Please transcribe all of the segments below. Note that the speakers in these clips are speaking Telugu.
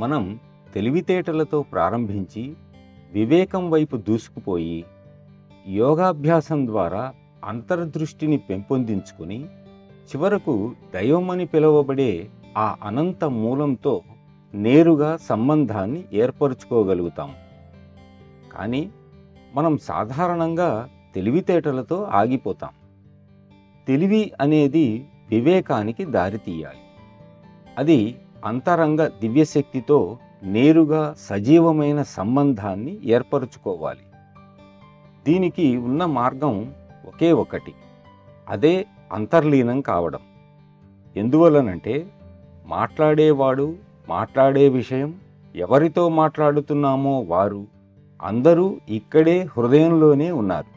మనం తెలివితేటలతో ప్రారంభించి వివేకం వైపు దూసుకుపోయి యోగాభ్యాసం ద్వారా అంతర్దృష్టిని పెంపొందించుకుని చివరకు దైవమని పిలువబడే ఆ అనంత మూలంతో నేరుగా సంబంధాన్ని ఏర్పరచుకోగలుగుతాం. కానీ మనం సాధారణంగా తెలివితేటలతో ఆగిపోతాం. తెలివి అనేది వివేకానికి దారితీయాలి. అది అంతరంగ దివ్యశక్తితో నేరుగా సజీవమైన సంబంధాన్ని ఏర్పరచుకోవాలి. దీనికి ఉన్న మార్గం ఒకే ఒకటి, అదే అంతర్లీనం కావడం. ఎందువలనంటే మాట్లాడేవాడు, మాట్లాడే విషయం, ఎవరితో మాట్లాడుతున్నామో వారు అందరూ ఇక్కడే హృదయంలోనే ఉన్నారు.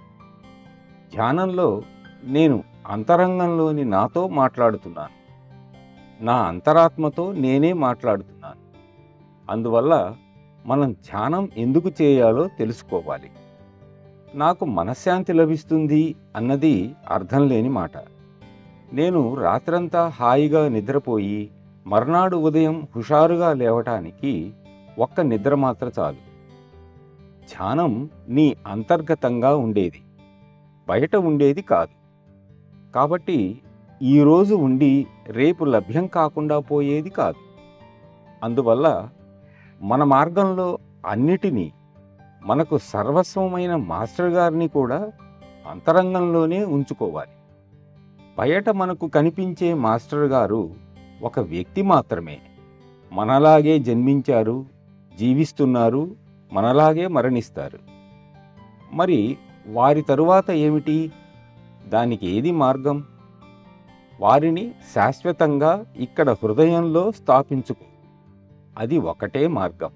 ధ్యానంలో నేను అంతరంగంలోని నాతో మాట్లాడుతున్నాను, నా అంతరాత్మతో నేనే మాట్లాడుతున్నాను. అందువల్ల మనం ధ్యానం ఎందుకు చేయాలో తెలుసుకోవాలి. నాకు మనశ్శాంతి లభిస్తుంది అన్నది అర్థం లేని మాట. నేను రాత్రంతా హాయిగా నిద్రపోయి మర్నాడు ఉదయం హుషారుగా లేవటానికి ఒక్క నిద్ర మాత్రం చాలు. ధ్యానం నీ అంతర్గతంగా ఉండేది, బయట ఉండేది కాదు. కాబట్టి ఈరోజు ఉండి రేపు లభ్యం కాకుండా పోయేది కాదు. అందువల్ల మన మార్గంలో అన్నిటినీ, మనకు సర్వస్వమైన మాస్టర్ గారిని కూడా అంతరంగంలోనే ఉంచుకోవాలి. బయట మనకు కనిపించే మాస్టర్ గారు ఒక వ్యక్తి మాత్రమే. మనలాగే జన్మించారు, జీవిస్తున్నారు, మనలాగే మరణిస్తారు. మరి వారి తరువాత ఏమిటి? దానికి ఏది మార్గం? వారిని శాశ్వతంగా ఇక్కడ హృదయంలో స్థాపించుకో. అది ఒకటే మార్గం.